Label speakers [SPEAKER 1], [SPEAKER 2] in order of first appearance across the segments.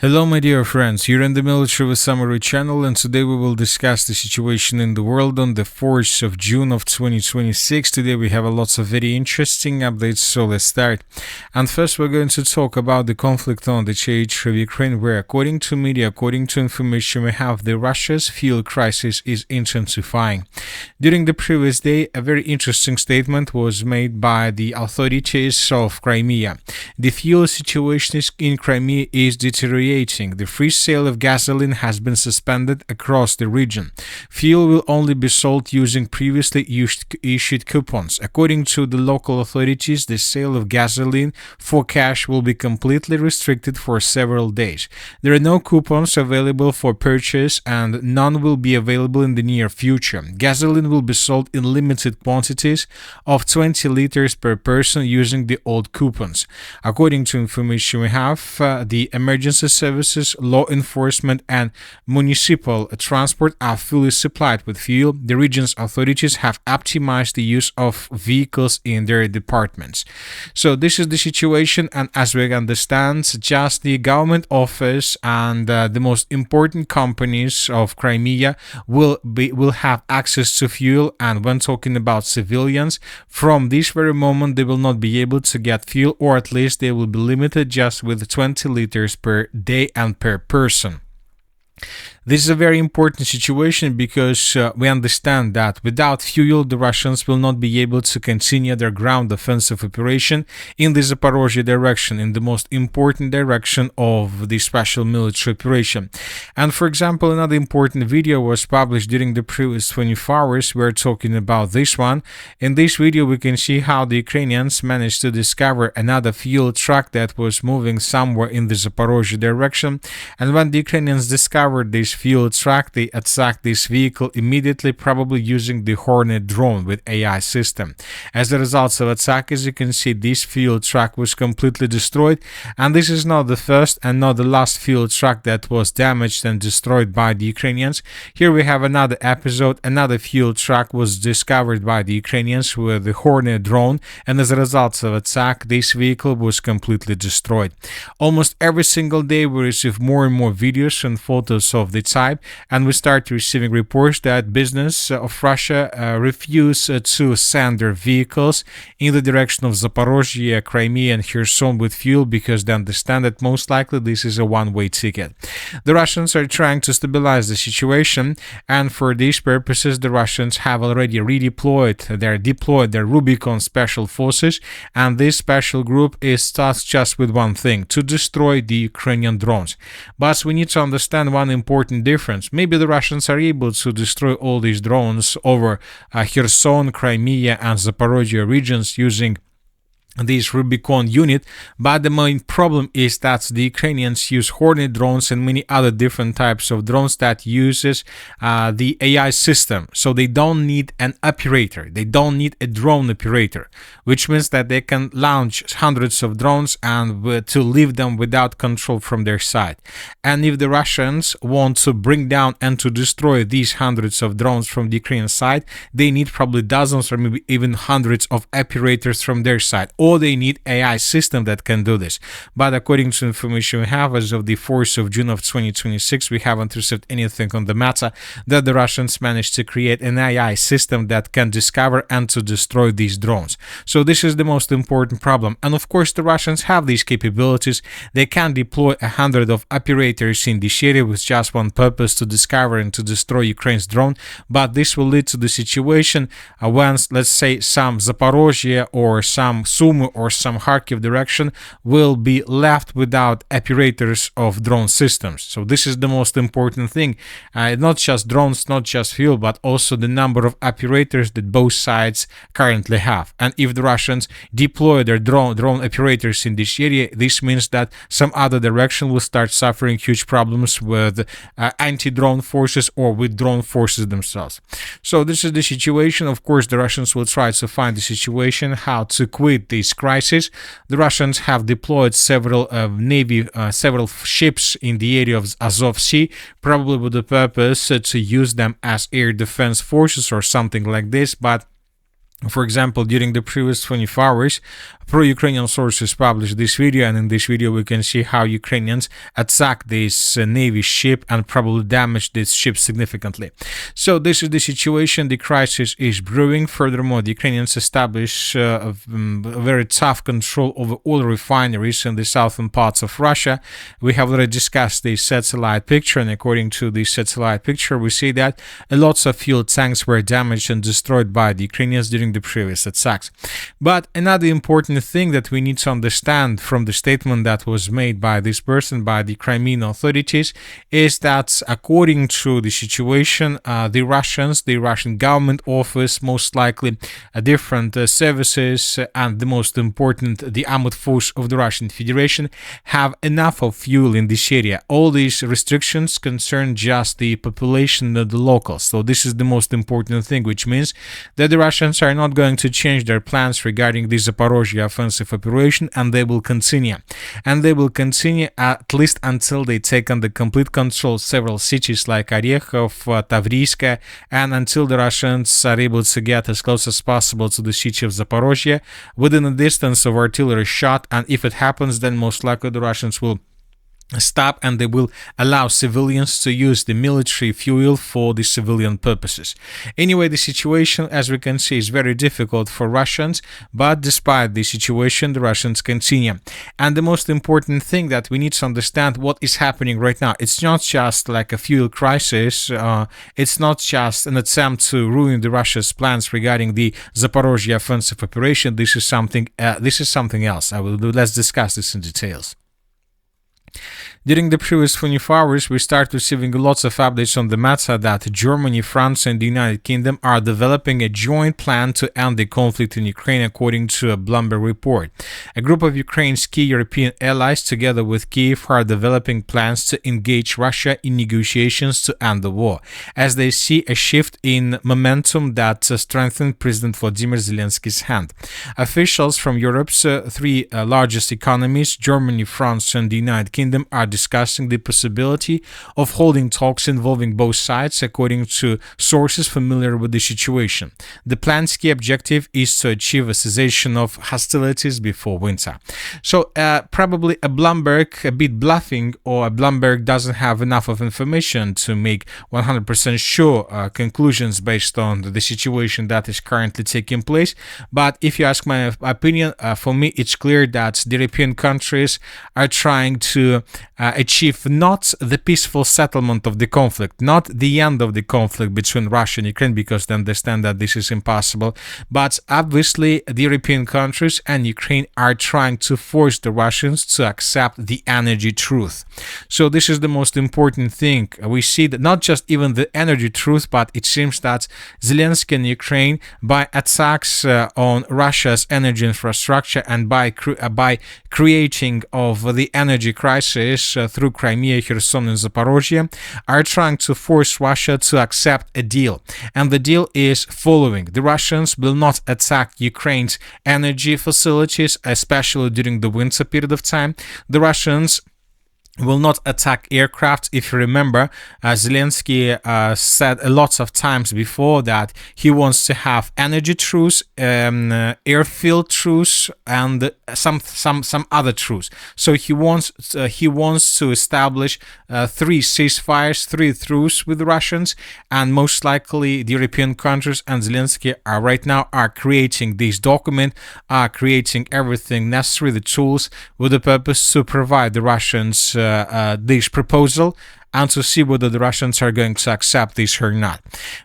[SPEAKER 1] Hello my dear friends, you're in the Military Summary channel, and today we will discuss the situation in the world on the 4th of June of 2026. Today we have a lots of very interesting updates, so let's start. And first we're going to talk about the conflict on the territory of Ukraine, where according to media, according to information we have, the Russia's fuel crisis is intensifying. During the previous day, a very interesting statement was made by the authorities of Crimea. The fuel situation in Crimea is deteriorating. The free sale of gasoline has been suspended across the region. Fuel will only be sold using previously issued coupons. According to the local authorities, the sale of gasoline for cash will be completely restricted for several days. There are no coupons available for purchase, and none will be available in the near future. Gasoline will be sold in limited quantities of 20 liters per person using the old coupons. According to information we have, the emergency services, law enforcement, and municipal transport are fully supplied with fuel. The region's authorities have optimized the use of vehicles in their departments. So this is the situation, and as we understand, just the government office and the most important companies of Crimea will have access to fuel. And when talking about civilians, from this very moment they will not be able to get fuel, or at least they will be limited just with 20 liters per day and per person. This is a very important situation because we understand that without fuel, the Russians will not be able to continue their ground offensive operation in the Zaporizhzhia direction, in the most important direction of the special military operation. And for example, another important video was published during the previous 24 hours. We're talking about this one. In this video, we can see how the Ukrainians managed to discover another fuel truck that was moving somewhere in the Zaporizhzhia direction. And when the Ukrainians discovered this fuel truck, they attacked this vehicle immediately, probably using the Hornet drone with AI system. As a result of attack, as you can see, this fuel truck was completely destroyed, and this is not the first and not the last fuel truck that was damaged and destroyed by the Ukrainians. Here we have another episode. Another fuel truck was discovered by the Ukrainians with the Hornet drone, and as a result of attack, this vehicle was completely destroyed. Almost every single day we receive more and more videos and photos of the type, and we start receiving reports that business of Russia refuse to send their vehicles in the direction of Zaporizhzhia, Crimea, and Kherson with fuel, because they understand that most likely this is a one-way ticket. The Russians are trying to stabilize the situation, and for these purposes the Russians have already deployed their Rubicon special forces, and this special group is tasked just with one thing: to destroy the Ukrainian drones. But we need to understand one important difference. Maybe the Russians are able to destroy all these drones over Kherson, Crimea, and Zaporizhzhia regions using this Rubicon unit, but the main problem is that the Ukrainians use Hornet drones and many other different types of drones that uses the AI system. So they don't need an operator, they don't need a drone operator, which means that they can launch hundreds of drones and to leave them without control from their side. And if the Russians want to bring down and to destroy these hundreds of drones from the Ukrainian side, they need probably dozens or maybe even hundreds of operators from their side, or they need AI system that can do this. But according to information we have, as of the 4th of June of 2026, we haven't received anything on the matter that the Russians managed to create an AI system that can discover and to destroy these drones. So this is the most important problem. And of course, the Russians have these capabilities. They can deploy 100 of operators in this area with just one purpose: to discover and to destroy Ukraine's drone. But this will lead to the situation when, let's say, some Zaporizhzhia or some Sumy or some Kharkiv direction will be left without operators of drone systems. So this is the most important thing. Not just drones, not just fuel, but also the number of operators that both sides currently have. And if the Russians deploy their drone operators in this area, this means that some other direction will start suffering huge problems with anti-drone forces or with drone forces themselves. So this is the situation. Of course, the Russians will try to find the situation how to quit this crisis. The Russians have deployed several several ships in the area of Azov Sea, probably with the purpose to use them as air defense forces or something like this. But for example, during the previous 24 hours, pro-Ukrainian sources published this video, and in this video we can see how Ukrainians attacked this Navy ship and probably damaged this ship significantly. So this is the situation. The crisis is brewing. Furthermore, the Ukrainians establish a very tough control over oil refineries in the southern parts of Russia. We have already discussed the satellite picture, and according to the satellite picture, we see that lots of fuel tanks were damaged and destroyed by the Ukrainians during the previous attacks. But another important thing that we need to understand from the statement that was made by this person, by the Crimean authorities, is that according to the situation, the Russian government office, most likely different services, and the most important, the armed force of the Russian Federation, have enough of fuel in this area. All these restrictions concern just the population of the locals. So this is the most important thing, which means that the Russians are not going to change their plans regarding the Zaporizhzhia offensive operation, and they will continue. And they will continue at least until they take under complete control several cities like Orechov, Tavriska, and until the Russians are able to get as close as possible to the city of Zaporizhzhia within a distance of artillery shot. And if it happens, then most likely the Russians will stop and they will allow civilians to use the military fuel for the civilian purposes. Anyway, the situation, as we can see, is very difficult for Russians, but despite the situation, the Russians continue. And the most important thing that we need to understand what is happening right now, it's not just like a fuel crisis, it's not just an attempt to ruin the Russia's plans regarding the Zaporizhzhia offensive operation. This is something else. Let's discuss this in details. During the previous 24 hours, we start receiving lots of updates on the matter that Germany, France, and the United Kingdom are developing a joint plan to end the conflict in Ukraine, according to a Bloomberg report. A group of Ukraine's key European allies, together with Kyiv, are developing plans to engage Russia in negotiations to end the war, as they see a shift in momentum that strengthened President Vladimir Zelensky's hand. Officials from Europe's three largest economies, Germany, France, and the United Kingdom, are discussing the possibility of holding talks involving both sides, according to sources familiar with the situation. The plan's key objective is to achieve a cessation of hostilities before winter. So probably a Bloomberg a bit bluffing, or a Bloomberg doesn't have enough of information to make 100% sure conclusions based on the situation that is currently taking place. But if you ask my opinion, for me it's clear that the European countries are trying to achieve not the peaceful settlement of the conflict, not the end of the conflict between Russia and Ukraine, because they understand that this is impossible, but obviously the European countries and Ukraine are trying to force the Russians to accept the energy truth. So this is the most important thing. We see that not just even the energy truth, but it seems that Zelensky and Ukraine, by attacks on Russia's energy infrastructure and by creating of the energy crisis through Crimea, Kherson, and Zaporizhzhia, are trying to force Russia to accept a deal. And the deal is following: the Russians will not attack Ukraine's energy facilities, especially during the winter period of time. The Russians will not attack aircraft. If you remember, Zelensky said lots of times before that he wants to have energy truce, airfield truce, and some other truce. So he wants to establish three ceasefires, three truce with the Russians, and most likely the European countries and Zelensky are right now creating this document, are creating everything necessary, the tools, with the purpose to provide the Russians this proposal and to see whether the Russians are going to accept this or not.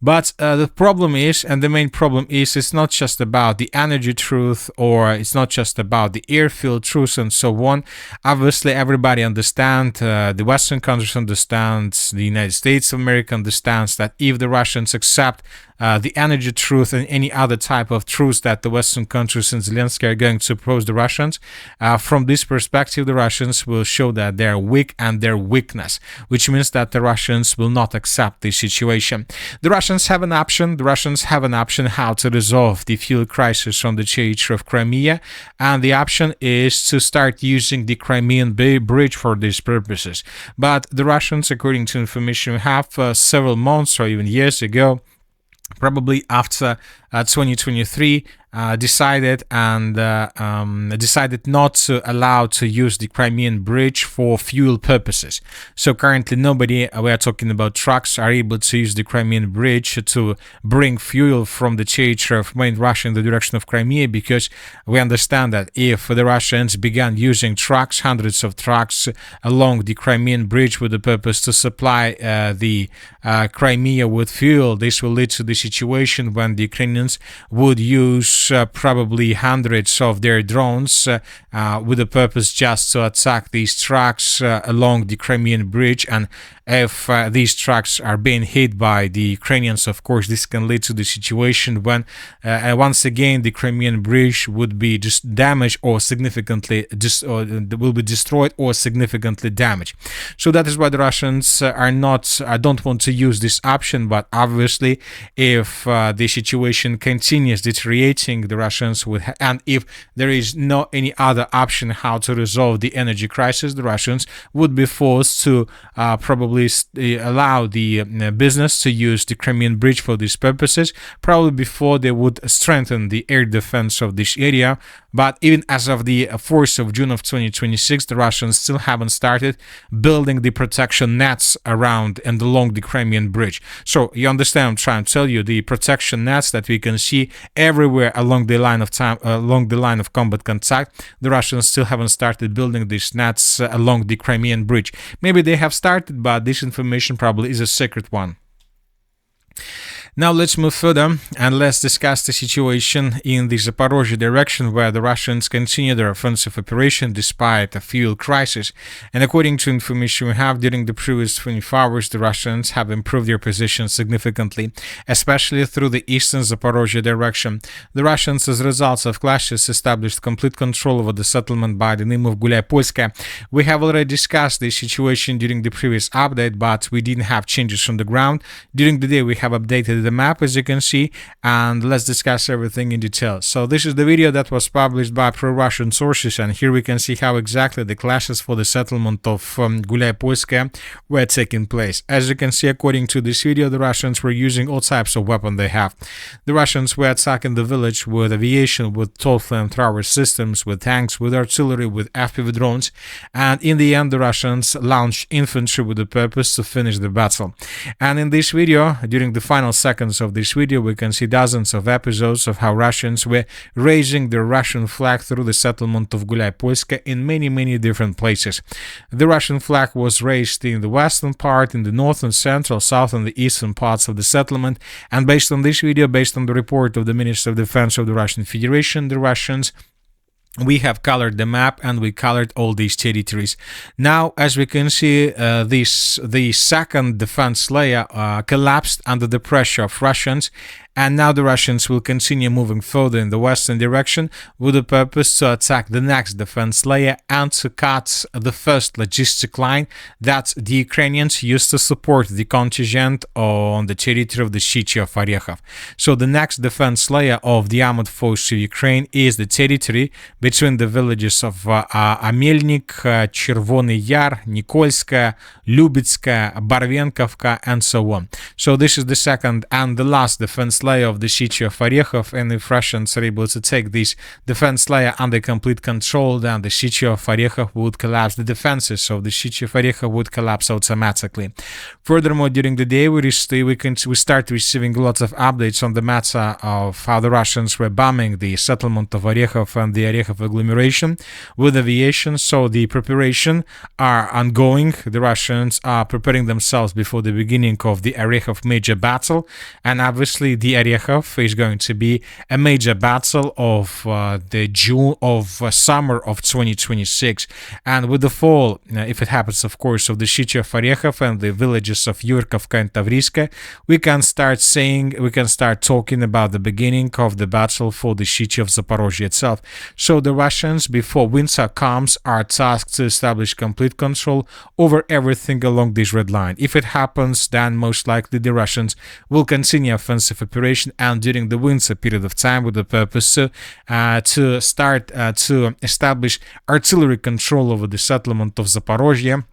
[SPEAKER 1] But the problem is, and the main problem is, it's not just about the energy truth, or it's not just about the airfield truce and so on. Obviously, everybody understands, the Western countries understand, the United States of America understands that if the Russians accept the energy truth and any other type of truth that the Western countries and Zelensky are going to propose the Russians, from this perspective, the Russians will show that they're weak and their weakness, which means that the Russians will not accept this situation. The Russians have an option. The Russians have an option how to resolve the fuel crisis on the territory of Crimea, and the option is to start using the Crimean Bridge for these purposes. But the Russians, according to information we have, several months or even years ago, probably after 2023, decided not to allow to use the Crimean Bridge for fuel purposes. So currently nobody, we are talking about trucks, are able to use the Crimean Bridge to bring fuel from the territory of main Russia in the direction of Crimea, because we understand that if the Russians began using trucks, hundreds of trucks along the Crimean Bridge with the purpose to supply the Crimea with fuel, this will lead to the situation when the Ukrainians would use probably hundreds of their drones with the purpose just to attack these trucks along the Crimean Bridge. And if these trucks are being hit by the Ukrainians, of course, this can lead to the situation when once again the Crimean Bridge would be just damaged or significantly will be destroyed or significantly damaged. So that is why the Russians don't want to use this option. But obviously, if the situation continues deteriorating, the Russians would and if there is no any other option how to resolve the energy crisis, the Russians would be forced to probably allow the business to use the Crimean Bridge for these purposes, probably before they would strengthen the air defense of this area. But even as of the 4th of June of 2026, the Russians still haven't started building the protection nets around and along the Crimean Bridge. So you understand I'm trying to tell you, the protection nets that we can see everywhere along the line of combat contact, the Russians still haven't started building these nets along the Crimean Bridge. Maybe they have started, but this information probably is a secret one. Now let's move further and let's discuss the situation in the Zaporizhzhia direction, where the Russians continue their offensive operation despite a fuel crisis. And according to information we have, during the previous 24 hours, the Russians have improved their position significantly, especially through the eastern Zaporizhzhia direction. The Russians, as a result of clashes, established complete control over the settlement by the name of HULIAIPILSKE. We have already discussed the situation during the previous update, but we didn't have changes on the ground. During the day, we have updated the map, as you can see, and let's discuss everything in detail. So this is the video that was published by pro-Russian sources, and here we can see how exactly the clashes for the settlement of HULIAIPILSKE were taking place. As you can see, according to this video, the Russians were using all types of weapons they have. The Russians were attacking the village with aviation, with tall flamethrower systems, with tanks, with artillery, with FPV drones, and in the end the Russians launched infantry with the purpose to finish the battle. And in this video, during the final seconds of this video, we can see dozens of episodes of how Russians were raising the Russian flag through the settlement of HULIAIPILSKE in many different places. The Russian flag was raised in the western part, in the northern, central, south and the eastern parts of the settlement, and based on this video, based on the report of the Minister of Defense of the Russian Federation, the Russians, we have colored the map and we colored all these territories. Now, as we can see, the second defense layer collapsed under the pressure of Russians, and now the Russians will continue moving further in the western direction with the purpose to attack the next defense layer and to cut the first logistic line that the Ukrainians used to support the contingent on the territory of the city of Orekhov. So the next defense layer of the armored force of Ukraine is the territory between the villages of Amelnik, Chervony Yar, Nikolska, Lubitska, Barvenkovka, and so on. So this is the second and the last defense layer of the city of Orekhov, and if Russians are able to take this defense layer under complete control, then the city of Orekhov would collapse. The defenses of the city of Orekhov would collapse automatically. Furthermore, during the day, we start receiving lots of updates on the matter of how the Russians were bombing the settlement of Orekhov and the Orekhov agglomeration with aviation. So the preparation are ongoing. The Russians are preparing themselves before the beginning of the Orekhov major battle, and obviously the Orekhov is going to be a major battle of the summer of 2026. And with the fall, if it happens, of course, of the city of Orekhov and the villages of Yurkovka and Tavriska, we can start talking about the beginning of the battle for the city of Zaporizhzhia itself. So the Russians, before winter comes, are tasked to establish complete control over everything along this red line. If it happens, then most likely the Russians will continue offensive operation, and during the winter period of time, with the purpose to establish artillery control over the settlement of Zaporizhzhia,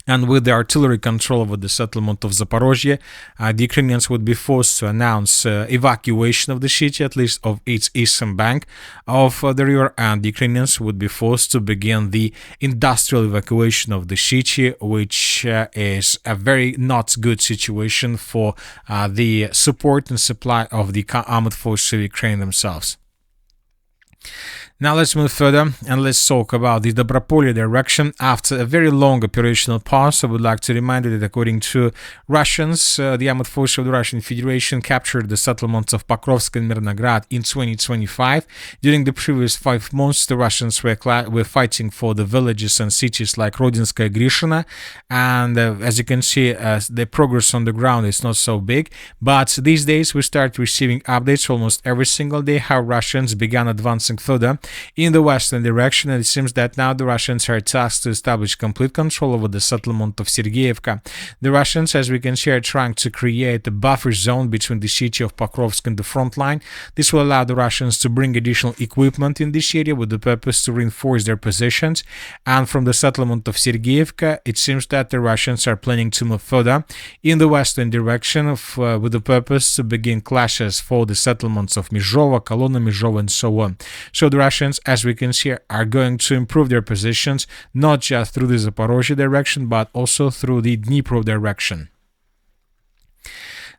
[SPEAKER 1] And with the artillery control over the settlement of Zaporizhzhia, the Ukrainians would be forced to announce evacuation of the city, at least of its eastern bank of the river, and the Ukrainians would be forced to begin the industrial evacuation of the city, which is a very not good situation for the support and supply of the armed forces of Ukraine themselves. Now let's move further and let's talk about the Dobropillia direction. After a very long operational pause, I would like to remind you that according to Russians, the armed forces of the Russian Federation captured the settlements of Pokrovsk and Mirnograd in 2025. During the previous 5 months, the Russians were fighting for the villages and cities like Rodinska and Grishina, and as you can see, the progress on the ground is not so big, but these days we start receiving updates almost every single day how Russians began advancing further in the western direction, and it seems that now the Russians are tasked to establish complete control over the settlement of Sergeyevka. The Russians, as we can see, are trying to create a buffer zone between the city of Pokrovsk and the front line. This will allow the Russians to bring additional equipment in this area with the purpose to reinforce their positions. And from the settlement of Sergeyevka, it seems that the Russians are planning to move further in the western direction with the purpose to begin clashes for the settlements of Mizhova, Kolona Mizhova, and so on. So the Russians, as we can see, are going to improve their positions not just through the Zaporizhzhia direction but also through the Dnipro direction.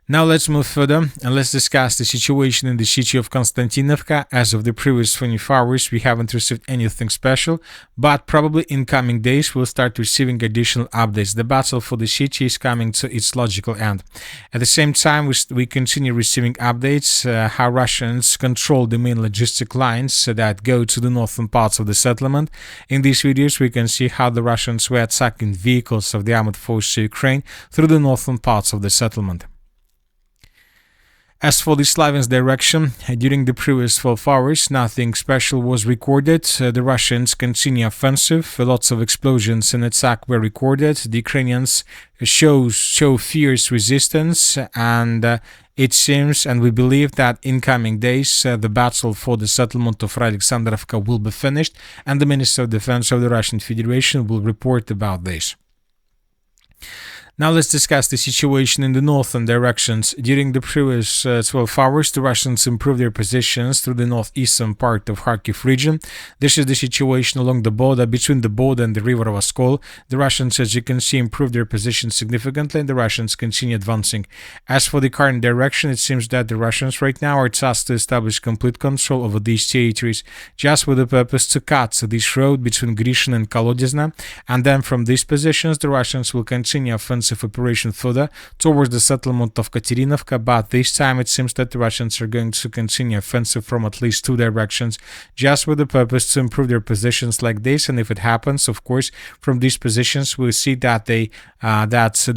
[SPEAKER 1] Now let's move further and let's discuss the situation in the city of Kostiantynivka. As of the previous 24 hours, we haven't received anything special, but probably in coming days we'll start receiving additional updates. The battle for the city is coming to its logical end. At the same time, we continue receiving updates how Russians control the main logistic lines that go to the northern parts of the settlement. In these videos, we can see how the Russians were attacking vehicles of the armed forces of Ukraine through the northern parts of the settlement. As for the Slaviansk direction, during the previous 12 hours, nothing special was recorded. The Russians continue offensive. Lots of explosions and attack were recorded. The Ukrainians show fierce resistance, and it seems and we believe that in coming days the battle for the settlement of Alexandrovka will be finished, and the Minister of Defense of the Russian Federation will report about this. Now let's discuss the situation in the northern directions. During the previous 12 hours, the Russians improved their positions through the northeastern part of Kharkiv region. This is the situation along the border, between the border and the river of Oskol. The Russians, as you can see, improved their position significantly, and the Russians continue advancing. As for the current direction, it seems that the Russians right now are tasked to establish complete control over these territories, just with the purpose to cut this road between Grishin and Kolodezna, and then from these positions, the Russians will continue offensive operation further towards the settlement of Katerinovka, but this time it seems that the Russians are going to continue offensive from at least 2 directions, just with the purpose to improve their positions like this. And if it happens, of course, from these positions we'll see that the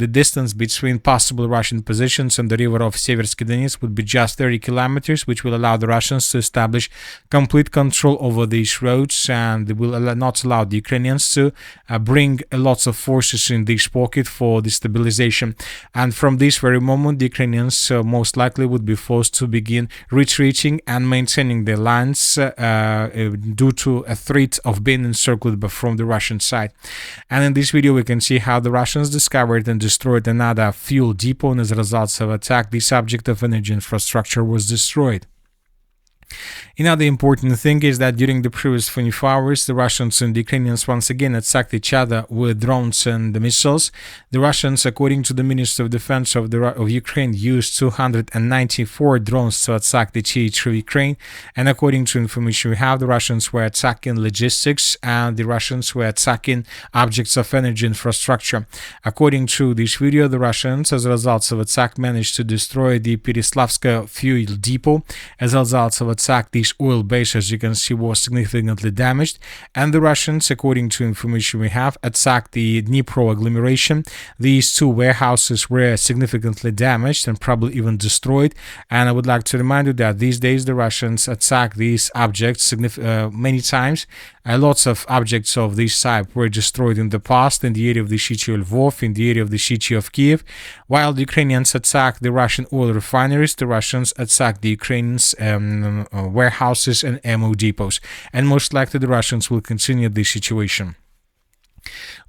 [SPEAKER 1] distance between possible Russian positions and the river of Seversky Donetsk would be just 30 kilometers, which will allow the Russians to establish complete control over these roads, and will not allow the Ukrainians to bring lots of forces in this pocket for the stabilization. And from this very moment, the Ukrainians most likely would be forced to begin retreating and maintaining their lines due to a threat of being encircled from the Russian side. And in this video, we can see how the Russians discovered and destroyed another fuel depot, and as a result of attack, the subject of energy infrastructure was destroyed. Another important thing is that during the previous 24 hours, the Russians and the Ukrainians once again attacked each other with drones and missiles. The Russians, according to the Minister of Defense of Ukraine, used 294 drones to attack the territory of Ukraine. And according to information we have, the Russians were attacking logistics and the Russians were attacking objects of energy infrastructure. According to this video, the Russians, as a result of attack, managed to destroy the Pislavska fuel depot. As a result of attack, this oil base, as you can see, was significantly damaged, and the Russians, according to information we have, attacked the Dnipro agglomeration. These 2 warehouses were significantly damaged and probably even destroyed, and I would like to remind you that these days the Russians attack these objects many times. Lots of objects of this type were destroyed in the past in the area of the city of Lvov, in the area of the city of Kiev. While the Ukrainians attacked the Russian oil refineries, the Russians attacked the Ukrainians' warehouses and ammo depots. And most likely the Russians will continue this situation.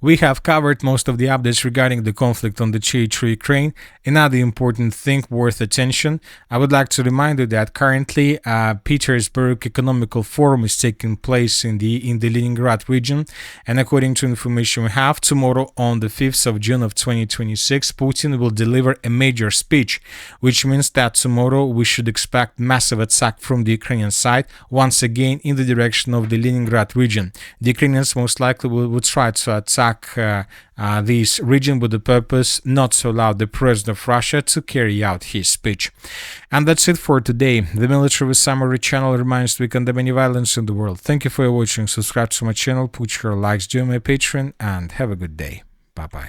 [SPEAKER 1] We have covered most of the updates regarding the conflict on the territory of Ukraine. Another important thing worth attention, I would like to remind you that currently Petersburg Economical Forum is taking place in the Leningrad region, and according to information we have, tomorrow on the 5th of June of 2026, Putin will deliver a major speech, which means that tomorrow we should expect massive attack from the Ukrainian side, once again in the direction of the Leningrad region. The Ukrainians most likely will try to attack this region with the purpose not to allow the president of Russia to carry out his speech. And that's it for today. The Military with Summary channel reminds we condemn any violence in the world. Thank you for watching. Subscribe to my channel, put your likes, join my Patreon, and have a good day. Bye bye.